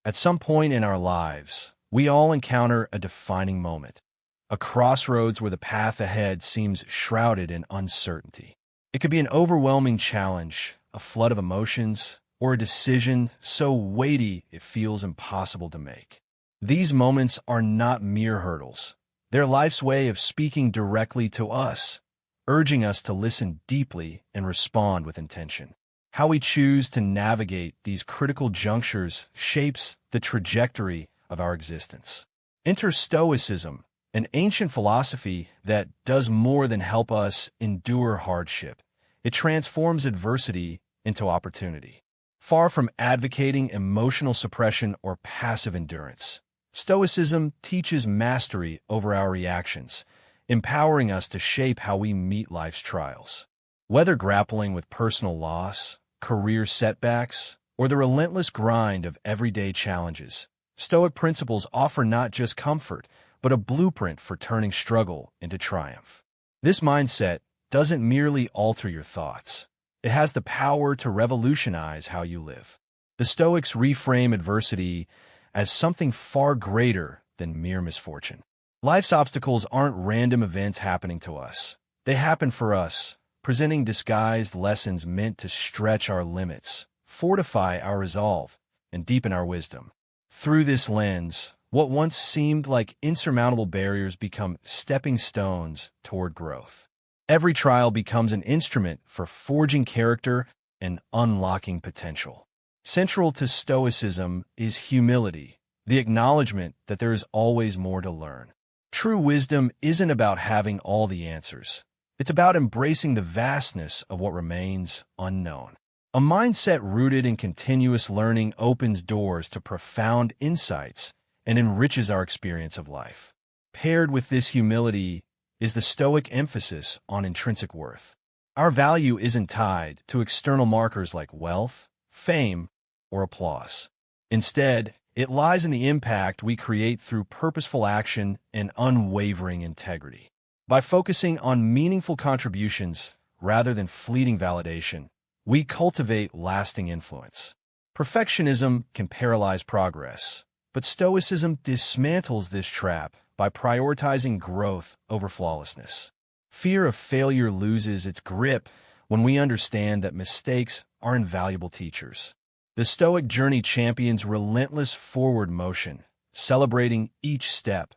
At some point in our lives, we all encounter a defining moment, a crossroads where the path ahead seems shrouded in uncertainty. It could be an overwhelming challenge, a flood of emotions, or a decision so weighty it feels impossible to make. These moments are not mere hurdles. They're life's way of speaking directly to us, urging us to listen deeply and respond with intention. How we choose to navigate these critical junctures shapes the trajectory of our existence. Enter Stoicism, an ancient philosophy that does more than help us endure hardship. It transforms adversity into opportunity. Far from advocating emotional suppression or passive endurance, Stoicism teaches mastery over our reactions, empowering us to shape how we meet life's trials. Whether grappling with personal loss, career setbacks, or the relentless grind of everyday challenges, Stoic principles offer not just comfort, but a blueprint for turning struggle into triumph. This mindset doesn't merely alter your thoughts. It has the power to revolutionize how you live. The Stoics reframe adversity as something far greater than mere misfortune. Life's obstacles aren't random events happening to us. They happen for us, presenting disguised lessons meant to stretch our limits, fortify our resolve, and deepen our wisdom. Through this lens, what once seemed like insurmountable barriers become stepping stones toward growth. Every trial becomes an instrument for forging character and unlocking potential. Central to Stoicism is humility, the acknowledgement that there is always more to learn. True wisdom isn't about having all the answers. It's about embracing the vastness of what remains unknown. A mindset rooted in continuous learning opens doors to profound insights and enriches our experience of life. Paired with this humility is the Stoic emphasis on intrinsic worth. Our value isn't tied to external markers like wealth, fame, or applause. Instead, it lies in the impact we create through purposeful action and unwavering integrity. By focusing on meaningful contributions rather than fleeting validation, we cultivate lasting influence. Perfectionism can paralyze progress, but Stoicism dismantles this trap by prioritizing growth over flawlessness. Fear of failure loses its grip when we understand that mistakes are invaluable teachers. The Stoic journey champions relentless forward motion, celebrating each step,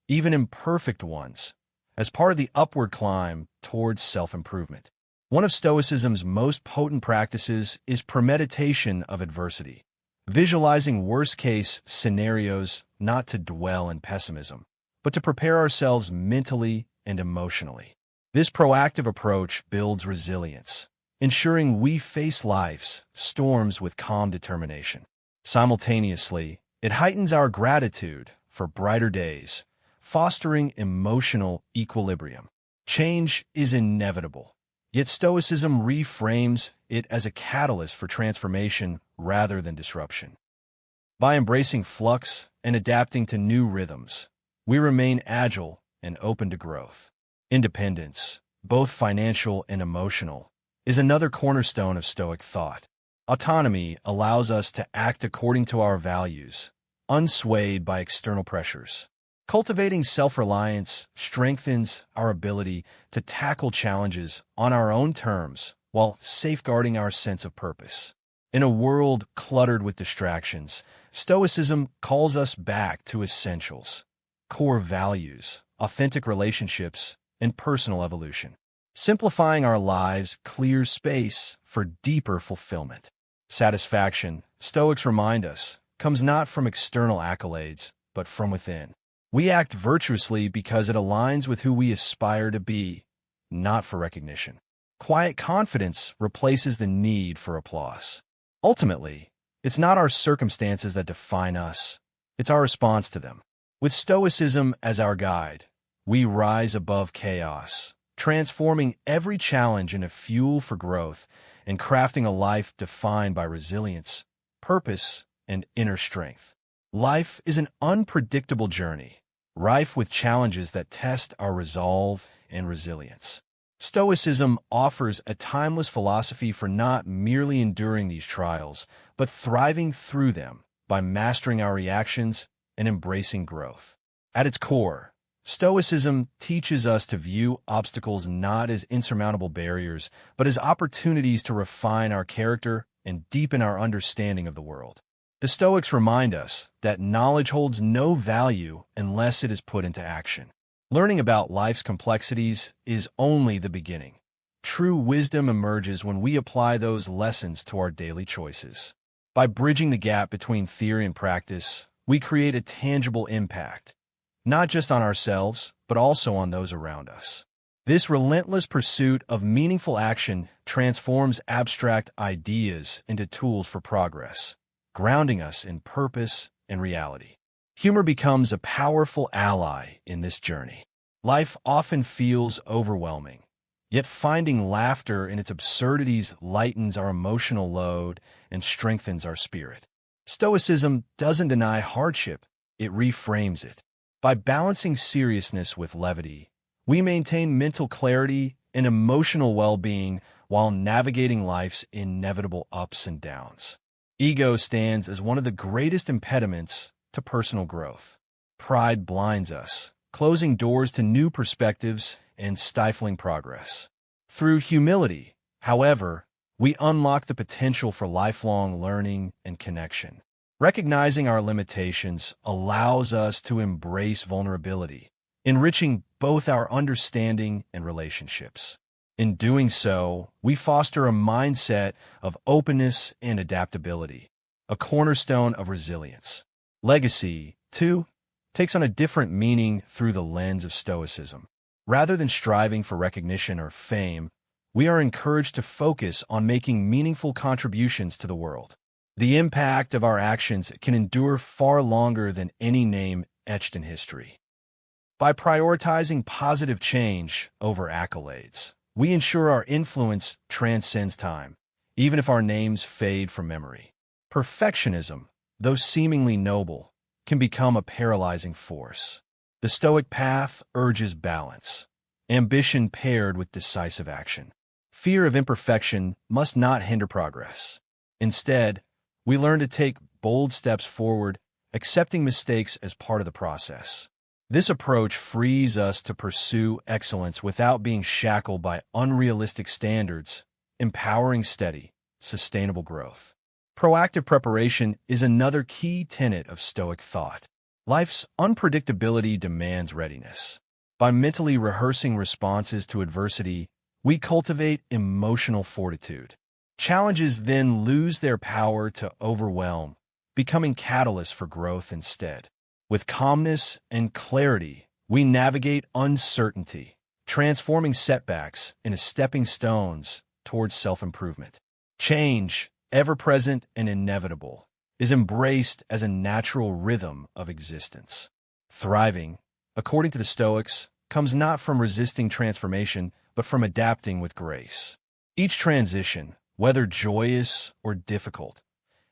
even imperfect ones, as part of the upward climb towards self-improvement. One of Stoicism's most potent practices is premeditation of adversity, visualizing worst-case scenarios not to dwell in pessimism, but to prepare ourselves mentally and emotionally. This proactive approach builds resilience, ensuring we face life's storms with calm determination. Simultaneously, it heightens our gratitude for brighter days, fostering emotional equilibrium. Change is inevitable, yet Stoicism reframes it as a catalyst for transformation rather than disruption. By embracing flux and adapting to new rhythms, we remain agile and open to growth. Independence, both financial and emotional, is another cornerstone of Stoic thought. Autonomy allows us to act according to our values, unswayed by external pressures. Cultivating self-reliance strengthens our ability to tackle challenges on our own terms while safeguarding our sense of purpose. In a world cluttered with distractions, Stoicism calls us back to essentials, core values, authentic relationships, and personal evolution. Simplifying our lives clears space for deeper fulfillment. Satisfaction, Stoics remind us, comes not from external accolades, but from within. We act virtuously because it aligns with who we aspire to be, not for recognition. Quiet confidence replaces the need for applause. Ultimately, it's not our circumstances that define us, it's our response to them. With Stoicism as our guide, we rise above chaos, transforming every challenge into fuel for growth and crafting a life defined by resilience, purpose, and inner strength. Life is an unpredictable journey, rife with challenges that test our resolve and resilience. Stoicism offers a timeless philosophy for not merely enduring these trials, but thriving through them, by mastering our reactions and embracing growth. At its core, Stoicism teaches us to view obstacles not as insurmountable barriers, but as opportunities to refine our character and deepen our understanding of the world. The Stoics remind us that knowledge holds no value unless it is put into action. Learning about life's complexities is only the beginning. True wisdom emerges when we apply those lessons to our daily choices. By bridging the gap between theory and practice, we create a tangible impact, not just on ourselves, but also on those around us. This relentless pursuit of meaningful action transforms abstract ideas into tools for progress, grounding us in purpose and reality. Humor becomes a powerful ally in this journey. Life often feels overwhelming, yet finding laughter in its absurdities lightens our emotional load and strengthens our spirit. Stoicism doesn't deny hardship, it reframes it. By balancing seriousness with levity, we maintain mental clarity and emotional well-being while navigating life's inevitable ups and downs. Ego stands as one of the greatest impediments to personal growth. Pride blinds us, closing doors to new perspectives and stifling progress. Through humility, however, we unlock the potential for lifelong learning and connection. Recognizing our limitations allows us to embrace vulnerability, enriching both our understanding and relationships. In doing so, we foster a mindset of openness and adaptability, a cornerstone of resilience. Legacy, too, takes on a different meaning through the lens of Stoicism. Rather than striving for recognition or fame, we are encouraged to focus on making meaningful contributions to the world. The impact of our actions can endure far longer than any name etched in history. By prioritizing positive change over accolades, we ensure our influence transcends time, even if our names fade from memory. Perfectionism, though seemingly noble, can become a paralyzing force. The Stoic path urges balance, ambition paired with decisive action. Fear of imperfection must not hinder progress. Instead, we learn to take bold steps forward, accepting mistakes as part of the process. This approach frees us to pursue excellence without being shackled by unrealistic standards, empowering steady, sustainable growth. Proactive preparation is another key tenet of Stoic thought. Life's unpredictability demands readiness. By mentally rehearsing responses to adversity, we cultivate emotional fortitude. Challenges then lose their power to overwhelm, becoming catalysts for growth instead. With calmness and clarity, we navigate uncertainty, transforming setbacks into stepping stones towards self-improvement. Change, ever-present and inevitable, is embraced as a natural rhythm of existence. Thriving, according to the Stoics, comes not from resisting transformation, but from adapting with grace. Each transition, whether joyous or difficult,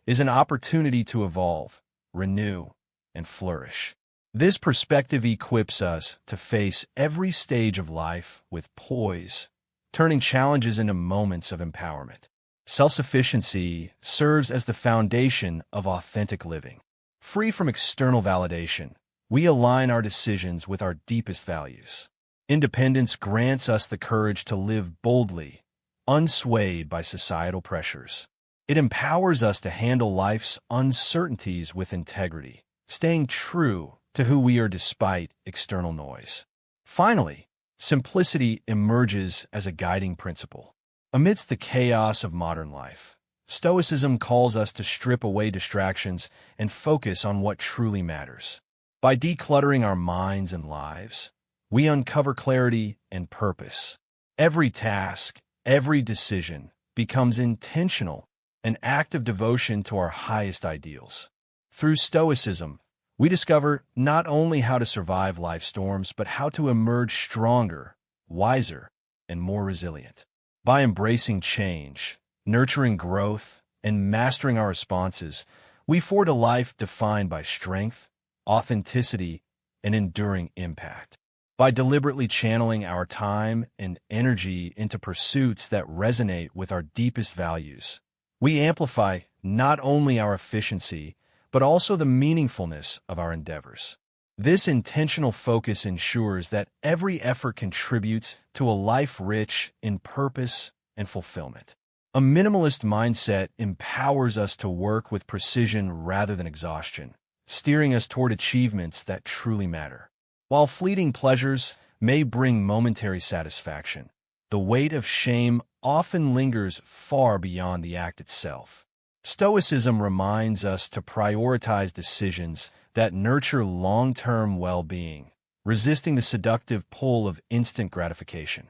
is an opportunity to evolve, renew, and flourish. This perspective equips us to face every stage of life with poise, turning challenges into moments of empowerment. Self-sufficiency serves as the foundation of authentic living. Free from external validation, we align our decisions with our deepest values. Independence grants us the courage to live boldly, unswayed by societal pressures. It empowers us to handle life's uncertainties with integrity, staying true to who we are despite external noise. Finally, simplicity emerges as a guiding principle. Amidst the chaos of modern life, Stoicism calls us to strip away distractions and focus on what truly matters. By decluttering our minds and lives, we uncover clarity and purpose. Every task, every decision becomes intentional, an act of devotion to our highest ideals. Through Stoicism, we discover not only how to survive life's storms, but how to emerge stronger, wiser, and more resilient. By embracing change, nurturing growth, and mastering our responses, we forge a life defined by strength, authenticity, and enduring impact. By deliberately channeling our time and energy into pursuits that resonate with our deepest values, we amplify not only our efficiency, but also the meaningfulness of our endeavors. This intentional focus ensures that every effort contributes to a life rich in purpose and fulfillment. A minimalist mindset empowers us to work with precision rather than exhaustion, steering us toward achievements that truly matter. While fleeting pleasures may bring momentary satisfaction, the weight of shame often lingers far beyond the act itself. Stoicism reminds us to prioritize decisions that nurture long-term well-being, resisting the seductive pull of instant gratification.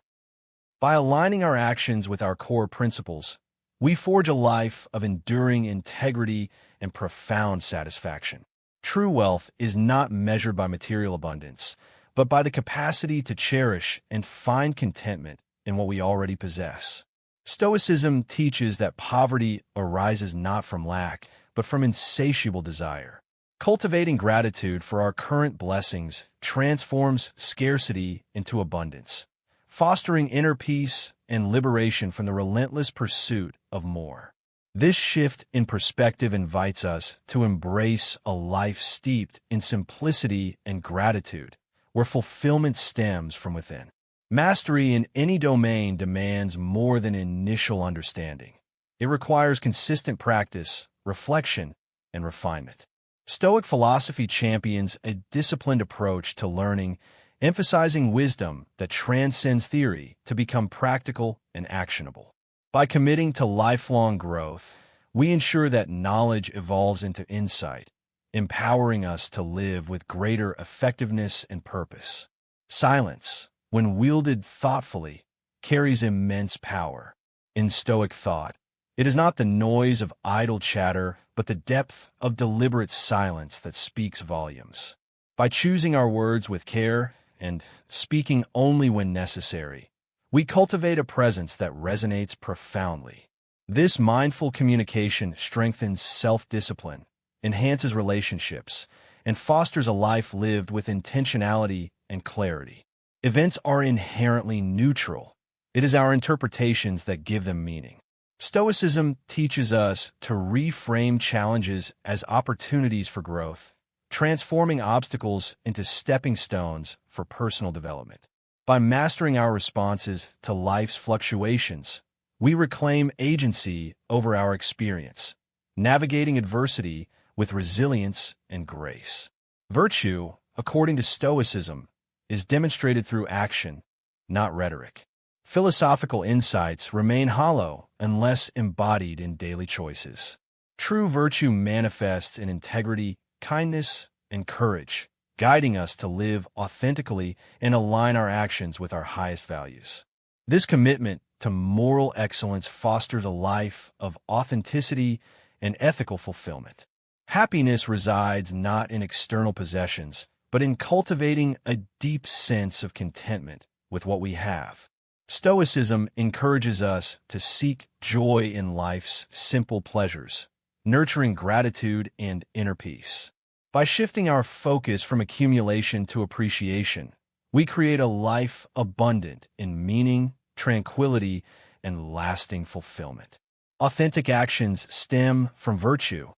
By aligning our actions with our core principles, we forge a life of enduring integrity and profound satisfaction. True wealth is not measured by material abundance, but by the capacity to cherish and find contentment in what we already possess. Stoicism teaches that poverty arises not from lack, but from insatiable desire. Cultivating gratitude for our current blessings transforms scarcity into abundance, fostering inner peace and liberation from the relentless pursuit of more. This shift in perspective invites us to embrace a life steeped in simplicity and gratitude, where fulfillment stems from within. Mastery in any domain demands more than initial understanding. It requires consistent practice, reflection, and refinement. Stoic philosophy champions a disciplined approach to learning, emphasizing wisdom that transcends theory to become practical and actionable. By committing to lifelong growth, we ensure that knowledge evolves into insight, empowering us to live with greater effectiveness and purpose. Silence, when wielded thoughtfully, carries immense power. In Stoic thought, it is not the noise of idle chatter, but the depth of deliberate silence that speaks volumes. By choosing our words with care and speaking only when necessary, we cultivate a presence that resonates profoundly. This mindful communication strengthens self-discipline, enhances relationships, and fosters a life lived with intentionality and clarity. Events are inherently neutral. It is our interpretations that give them meaning. Stoicism teaches us to reframe challenges as opportunities for growth, transforming obstacles into stepping stones for personal development. By mastering our responses to life's fluctuations, we reclaim agency over our experience, navigating adversity with resilience and grace. Virtue, according to Stoicism, is demonstrated through action, not rhetoric. Philosophical insights remain hollow unless embodied in daily choices. True virtue manifests in integrity, kindness, and courage, guiding us to live authentically and align our actions with our highest values. This commitment to moral excellence fosters a life of authenticity and ethical fulfillment. Happiness resides not in external possessions, but in cultivating a deep sense of contentment with what we have. Stoicism encourages us to seek joy in life's simple pleasures, nurturing gratitude and inner peace. By shifting our focus from accumulation to appreciation, we create a life abundant in meaning, tranquility, and lasting fulfillment. Authentic actions stem from virtue,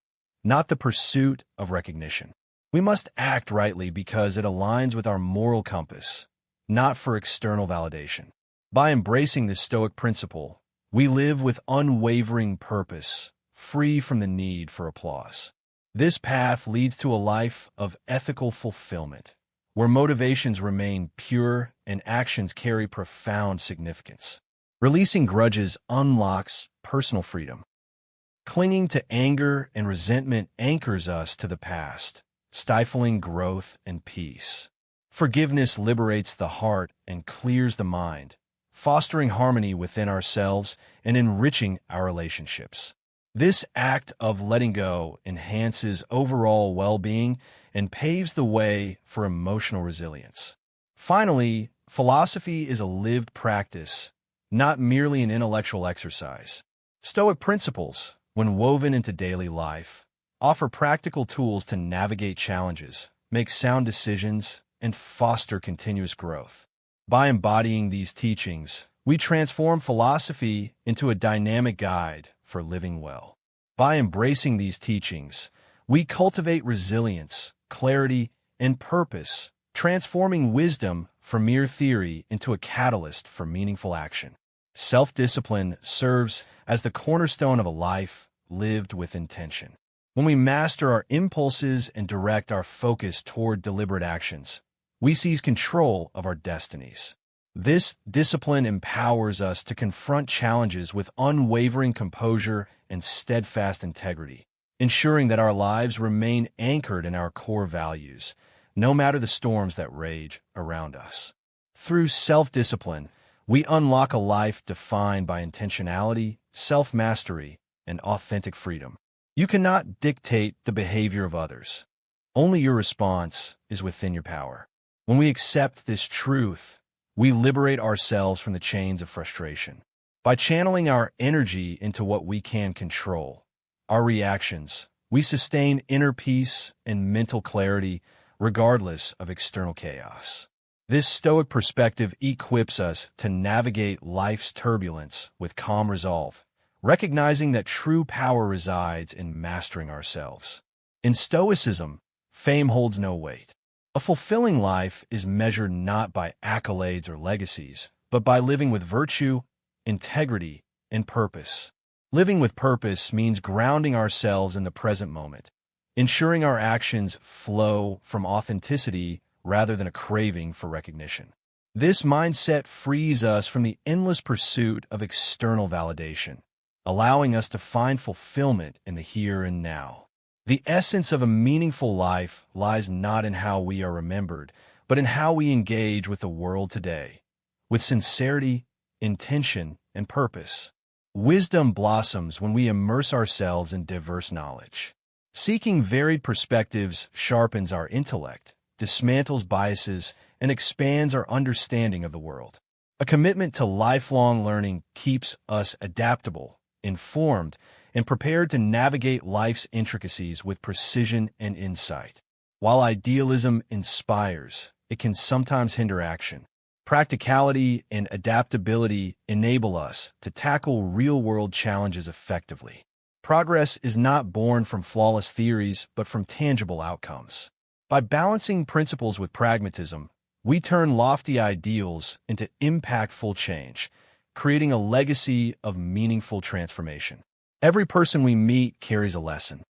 not the pursuit of recognition. We must act rightly because it aligns with our moral compass, not for external validation. By embracing this Stoic principle, we live with unwavering purpose, free from the need for applause. This path leads to a life of ethical fulfillment, where motivations remain pure and actions carry profound significance. Releasing grudges unlocks personal freedom. Clinging to anger and resentment anchors us to the past, stifling growth and peace. Forgiveness liberates the heart and clears the mind, fostering harmony within ourselves and enriching our relationships. This act of letting go enhances overall well-being and paves the way for emotional resilience. Finally, philosophy is a lived practice, not merely an intellectual exercise. Stoic principles, when woven into daily life, offer practical tools to navigate challenges, make sound decisions, and foster continuous growth. By embodying these teachings, we transform philosophy into a dynamic guide for living well. By embracing these teachings, We cultivate resilience, clarity, and purpose, transforming wisdom from mere theory into a catalyst for meaningful action. Self-discipline serves as the cornerstone of a life lived with intention. When we master our impulses and direct our focus toward deliberate actions, we seize control of our destinies. This discipline empowers us to confront challenges with unwavering composure and steadfast integrity, ensuring that our lives remain anchored in our core values, no matter the storms that rage around us. Through self-discipline, we unlock a life defined by intentionality, self-mastery, and authentic freedom. You cannot dictate the behavior of others. Only your response is within your power. When we accept this truth, we liberate ourselves from the chains of frustration. By channeling our energy into what we can control, our reactions, we sustain inner peace and mental clarity regardless of external chaos. This Stoic perspective equips us to navigate life's turbulence with calm resolve, recognizing that true power resides in mastering ourselves. In Stoicism, fame holds no weight. A fulfilling life is measured not by accolades or legacies, but by living with virtue, integrity, and purpose. Living with purpose means grounding ourselves in the present moment, ensuring our actions flow from authenticity rather than a craving for recognition. This mindset frees us from the endless pursuit of external validation, allowing us to find fulfillment in the here and now. The essence of a meaningful life lies not in how we are remembered, but in how we engage with the world today, with sincerity, intention, and purpose. Wisdom blossoms when we immerse ourselves in diverse knowledge. Seeking varied perspectives sharpens our intellect, dismantles biases, and expands our understanding of the world. A commitment to lifelong learning keeps us adaptable, informed, and prepared to navigate life's intricacies with precision and insight. While idealism inspires, it can sometimes hinder action. Practicality and adaptability enable us to tackle real-world challenges effectively. Progress is not born from flawless theories, but from tangible outcomes. By balancing principles with pragmatism, we turn lofty ideals into impactful change, creating a legacy of meaningful transformation. Every person we meet carries a lesson.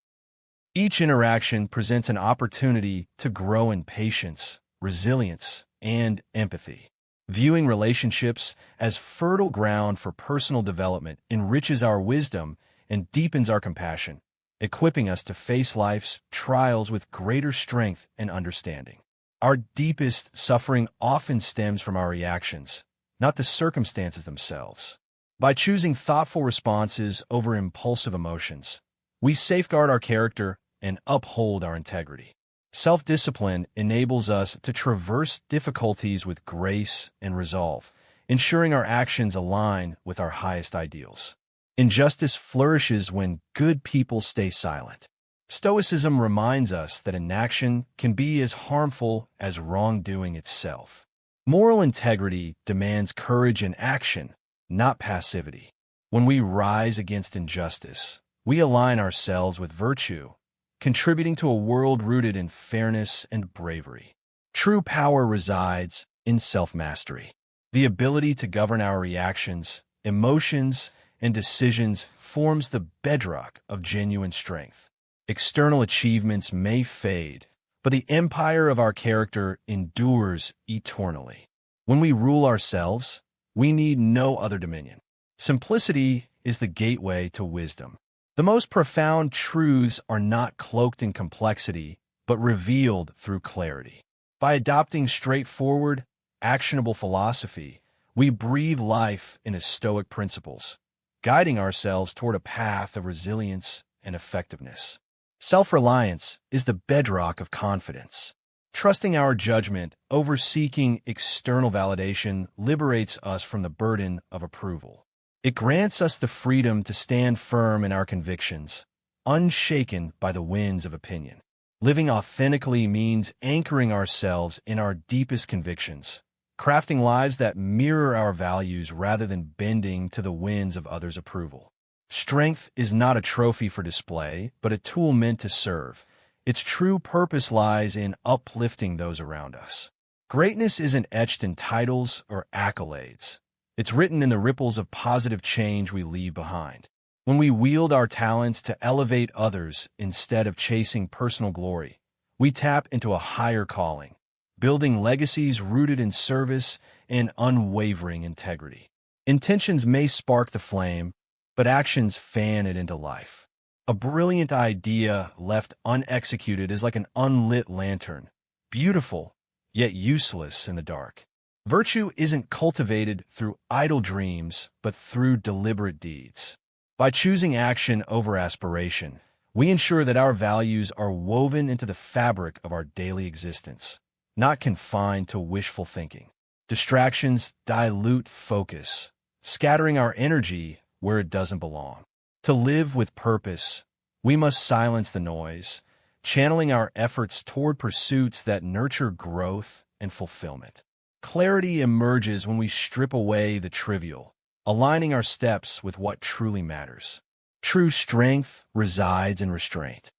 Each interaction presents an opportunity to grow in patience, resilience, and empathy. Viewing relationships as fertile ground for personal development enriches our wisdom and deepens our compassion, equipping us to face life's trials with greater strength and understanding. Our deepest suffering often stems from our reactions, not the circumstances themselves. By choosing thoughtful responses over impulsive emotions, we safeguard our character and uphold our integrity. Self-discipline enables us to traverse difficulties with grace and resolve, ensuring our actions align with our highest ideals. Injustice flourishes when good people stay silent. Stoicism reminds us that inaction can be as harmful as wrongdoing itself. Moral integrity demands courage and action, not passivity. When we rise against injustice, we align ourselves with virtue, contributing to a world rooted in fairness and bravery. True power resides in self-mastery. The ability to govern our reactions, emotions, and decisions forms the bedrock of genuine strength. External achievements may fade, but the empire of our character endures eternally. When we rule ourselves, we need no other dominion. Simplicity is the gateway to wisdom. The most profound truths are not cloaked in complexity, but revealed through clarity. By adopting straightforward, actionable philosophy, we breathe life into Stoic principles, guiding ourselves toward a path of resilience and effectiveness. Self-reliance is the bedrock of confidence. Trusting our judgment over seeking external validation liberates us from the burden of approval. It grants us the freedom to stand firm in our convictions, unshaken by the winds of opinion. Living authentically means anchoring ourselves in our deepest convictions, crafting lives that mirror our values rather than bending to the winds of others' approval. Strength is not a trophy for display, but a tool meant to serve, Its true purpose lies in uplifting those around us. Greatness isn't etched in titles or accolades. It's written in the ripples of positive change we leave behind. When we wield our talents to elevate others instead of chasing personal glory, we tap into a higher calling, building legacies rooted in service and unwavering integrity. Intentions may spark the flame, but actions fan it into life. A brilliant idea left unexecuted is like an unlit lantern, beautiful, yet useless in the dark. Virtue isn't cultivated through idle dreams, but through deliberate deeds. By choosing action over aspiration, we ensure that our values are woven into the fabric of our daily existence, not confined to wishful thinking. Distractions dilute focus, scattering our energy where it doesn't belong. To live with purpose, we must silence the noise, channeling our efforts toward pursuits that nurture growth and fulfillment. Clarity emerges when we strip away the trivial, aligning our steps with what truly matters. True strength resides in restraint.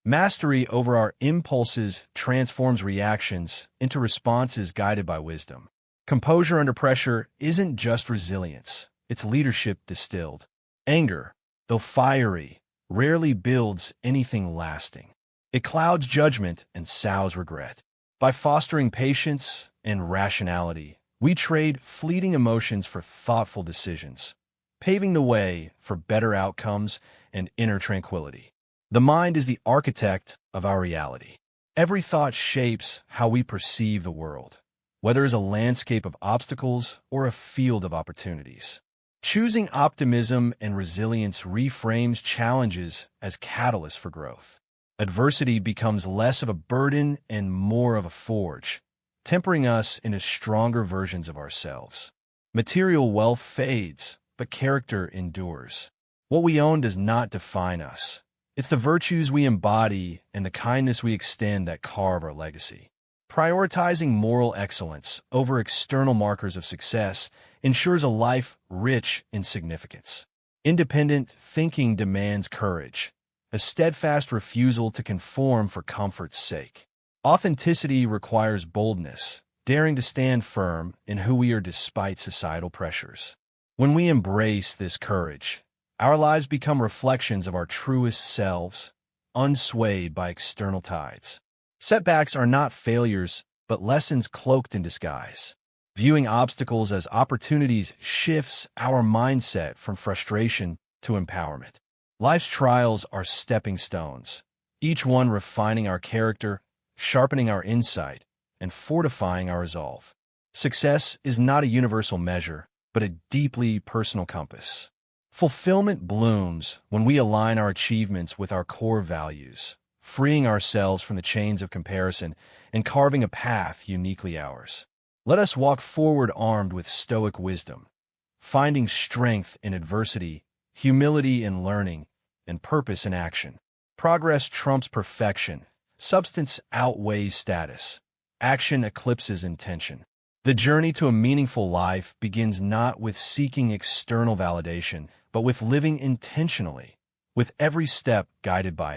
Mastery over our impulses transforms reactions into responses guided by wisdom. Composure under pressure isn't just resilience, it's leadership distilled. Anger, though fiery, rarely builds anything lasting. It clouds judgment and sows regret. By fostering patience and rationality, we trade fleeting emotions for thoughtful decisions, paving the way for better outcomes and inner tranquility. The mind is the architect of our reality. Every thought shapes how we perceive the world, whether as a landscape of obstacles or a field of opportunities. Choosing optimism and resilience reframes challenges as catalysts for growth. Adversity becomes less of a burden and more of a forge, tempering us into stronger versions of ourselves. Material wealth fades, but character endures. What we own does not define us. It's the virtues we embody and the kindness we extend that carve our legacy. Prioritizing moral excellence over external markers of success ensures a life rich in significance. Independent thinking demands courage, a steadfast refusal to conform for comfort's sake. Authenticity requires boldness, daring to stand firm in who we are despite societal pressures. When we embrace this courage, our lives become reflections of our truest selves, unswayed by external tides. Setbacks are not failures, but lessons cloaked in disguise. Viewing obstacles as opportunities shifts our mindset from frustration to empowerment. Life's trials are stepping stones, each one refining our character, sharpening our insight, and fortifying our resolve. Success is not a universal measure, but a deeply personal compass. Fulfillment blooms when we align our achievements with our core values, freeing ourselves from the chains of comparison and carving a path uniquely ours. Let us walk forward armed with Stoic wisdom, finding strength in adversity, humility in learning, and purpose in action. Progress trumps perfection. Substance outweighs status. Action eclipses intention. The journey to a meaningful life begins not with seeking external validation, but with living intentionally, with every step guided by